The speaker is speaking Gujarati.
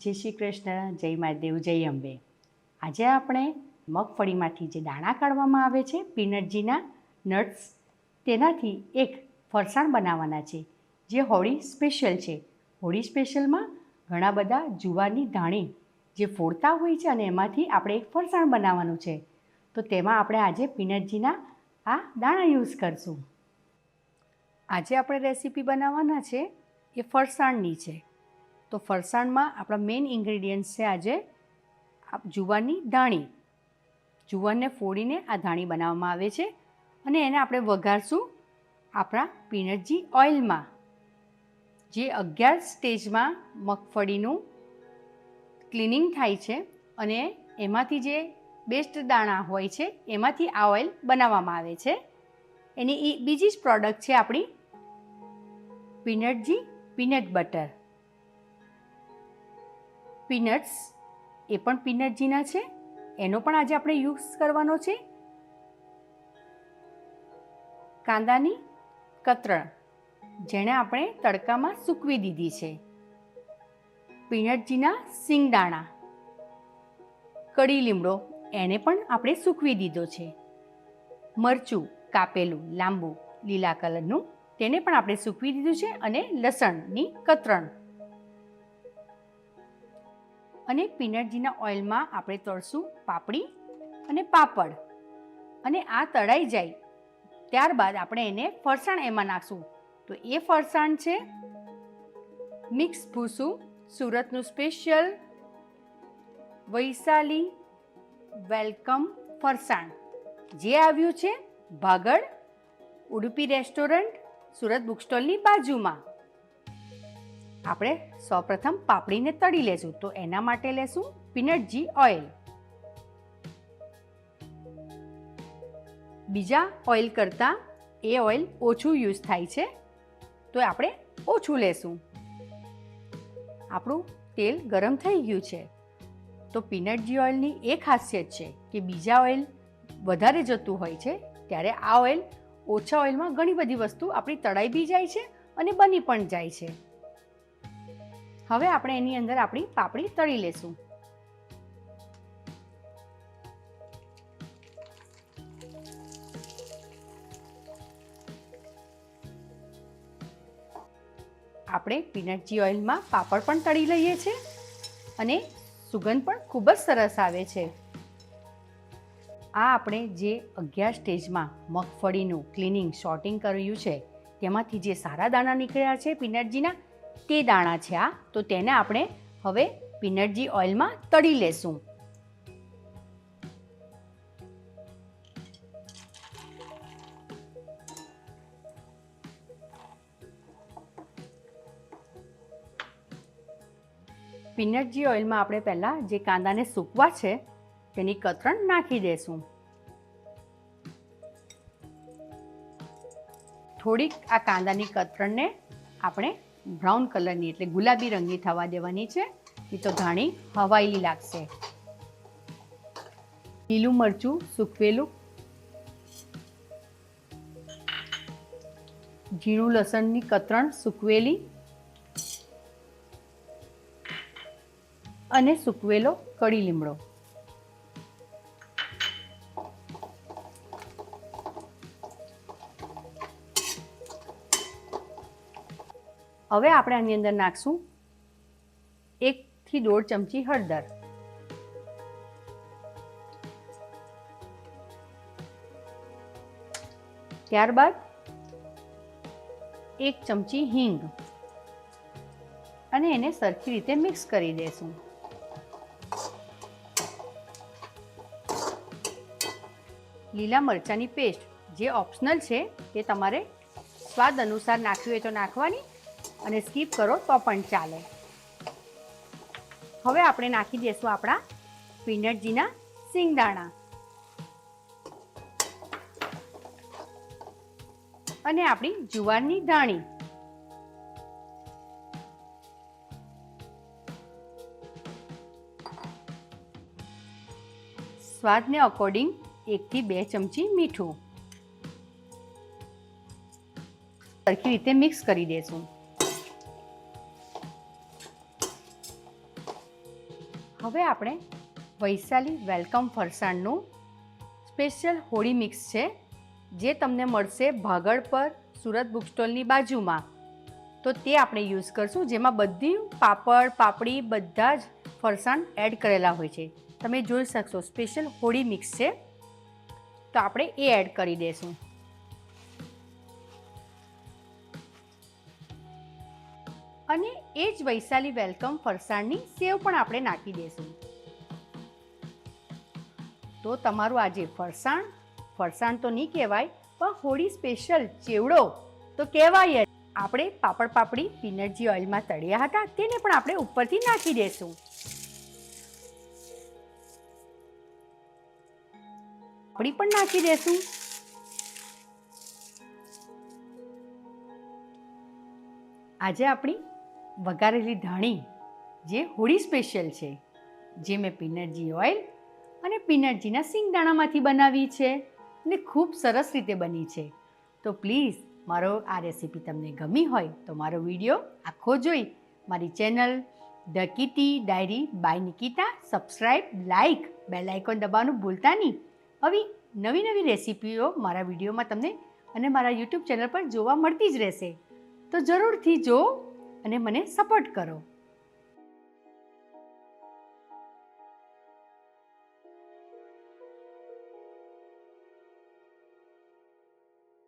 જય શ્રી કૃષ્ણ, જય મહાદેવ, જય અંબે. આજે આપણે મગફળીમાંથી જે દાણા કાઢવામાં આવે છે પીનટજીના નટ્સ, તેનાથી એક ફરસાણ બનાવવાના છે જે હોળી સ્પેશિયલ છે. હોળી સ્પેશિયલમાં ઘણા બધા જુવારની ધાણી જે ફોડતા હોય છે અને એમાંથી આપણે એક ફરસાણ બનાવવાનું છે. તો તેમાં આપણે આજે પીનટજીના આ દાણા યુઝ કરશું. આજે આપણે રેસીપી બનાવવાના છે એ ફરસાણની છે. તો ફરસાણમાં આપણા મેઇન ઇન્ગ્રેડિયન્ટ્સ છે આજે જુવારની ધાણી. જુવારને ફોડીને આ ધાણી બનાવવામાં આવે છે અને એને આપણે વઘારશું આપણા પીનટજી ઓઇલમાં. જે 11 સ્ટેજમાં મગફળીનું ક્લિનિંગ થાય છે અને એમાંથી જે બેસ્ટ દાણા હોય છે એમાંથી આ ઓઇલ બનાવવામાં આવે છે. એની બીજી જ પ્રોડક્ટ છે આપણી પીનટજી પીનટ બટર. પીનટ્સ એ પણ પીનટજીના છે, એનો પણ આજે આપણે યુઝ કરવાનો છે. કાંદાની કતરણ જેણે આપણે તડકામાં સૂકવી દીધી છે. પીનટજીના સિંગદાણા, કડી લીમડો એને પણ આપણે સૂકવી દીધો છે. મરચું કાપેલું લાંબુ લીલા કલરનું તેને પણ આપણે સૂકવી દીધું છે અને લસણની કતરણ. અને પીનટજીના ઓઇલમાં આપણે તળશું પાપડી અને પાપડ. અને આ તળાઈ જાય ત્યારબાદ આપણે એને ફરસાણ એમાં નાખશું. તો એ ફરસાણ છે મિક્સ ભૂસું, સુરતનું સ્પેશિયલ વૈશાલી વેલકમ ફરસાણ, જે આવ્યું છે ભાગળ ઉડુપી રેસ્ટોરન્ટ સુરત બુક સ્ટોલની બાજુમાં. આપણે સૌપ્રથમ પાપડીને તળી લેશું. તો એના માટે લેશું પીનટજી ઓઇલ. બીજા ઓઇલ કરતાં એ ઓઇલ ઓછું યુઝ થાય છે તો આપણે ઓછું લેશું. આપણું તેલ ગરમ થઈ ગયું છે. તો પીનટજી ઓઇલની એ ખાસિયત છે કે બીજા ઓઇલ વધારે જતું હોય છે ત્યારે આ ઓઇલ ઓછા ઓઇલમાં ઘણી બધી વસ્તુ આપણી તળાઈ બી જાય છે અને બની પણ જાય છે. હવે આપણે એની અંદર આપણી પાપડી તળી લેશું. આપણે પીનટજી ઓઇલમાં પાપડ પણ તળી લઈએ છીએ અને સુગંધ પણ ખૂબ જ સરસ આવે છે. આ આપણે જે 11 સ્ટેજમાં મગફળીનું ક્લિનિંગ શોર્ટિંગ કર્યું છે તેમાંથી જે સારા દાણા નીકળ્યા છે પીનટજીના, તે દાણા છે આ. તો તેને આપણે હવે પીનટજી ઓઇલમાં તળી લેશું. પીનટજી ઓઇલમાં આપણે પહેલાં જે કાંદાને સૂકવા છે તેની કતરણ નાખી દેશું. થોડીક આ કાંદાની કતરણને આપણે બ્રાઉન કલરની એટલે ગુલાબી રંગની થવા દેવાની છે, નહીં તો ધાણી હવાયેલી લાગશે. લીલું મરચું સૂકવેલું, ઝીણું લસણની કતરણ સૂકવેલી અને સૂકવેલો કડી લીમડો. હવે આપણે આની અંદર નાખશું 1 થી 1.5 ચમચી હળદર. ત્યારબાદ 1 ચમચી હિંગ અને એને સરખી રીતે મિક્સ કરી દેશું. લીલા મરચાંની પેસ્ટ જે ઓપ્શનલ છે તે તમારે સ્વાદ અનુસાર નાખવી હોય તો નાખવાની અને સ્કીપ કરો તો પણ ચાલે. હવે આપણે નાખી દઈશું આપણા પીનટજીના સિંગદાણા અને આપણી જુવારની ધાણી. સ્વાદને અકોર્ડિંગ 1 થી 2 ચમચી મીઠું. સરખી રીતે મિક્સ કરી દેશું. હવે આપણે વૈશાલી વેલકમ ફરસાણનું સ્પેશિયલ હોળી મિક્સ છે, જે તમને મળશે ભાગળ પર સુરત બુક સ્ટોલની બાજુમાં. તો તે આપણે યુઝ કરશું, જેમાં બધી પાપડ પાપડી બધા જ ફરસાણ એડ કરેલા હોય છે. તમે જોઈ શકશો સ્પેશિયલ હોળી મિક્સ છે, તો આપણે એ એડ કરી દઈશું. અને એ જ વૈશાલી વેલકમ ફરસાણની સેવ પણ આપણે નાખી દઈશું. તો તમારું આજે ફરસાણ તો નહીં કહેવાય, પણ હોળી સ્પેશિયલ ચેવડો તો કહેવાય જ. આપણે પાપડ પાપડી પીનટજી ઓઇલમાં તળ્યા હતા, તેને પણ આપણે ઉપરથી નાખી દઈશું. પાપડી પણ નાખી દઈશું. આજે આપણી વઘારેલી ધાણી જે હોળી સ્પેશિયલ છે, જે મેં પીનટજી ઓઇલ અને પીનટજીના સિંગદાણામાંથી બનાવી છે અને ખૂબ સરસ રીતે બની છે. તો પ્લીઝ મારો આ રેસીપી તમને ગમી હોય તો મારો વિડીયો આખો જોઈ મારી channel the kitty diary by Nikita subscribe, like, bell icon દબાવવાનું ભૂલતા નહીં. આવી નવી રેસીપીઓ મારા વિડીયોમાં તમને અને મારા યુટ્યુબ ચેનલ પર જોવા મળતી જ રહેશે. તો જરૂરથી જો અને મને સપોર્ટ કરો.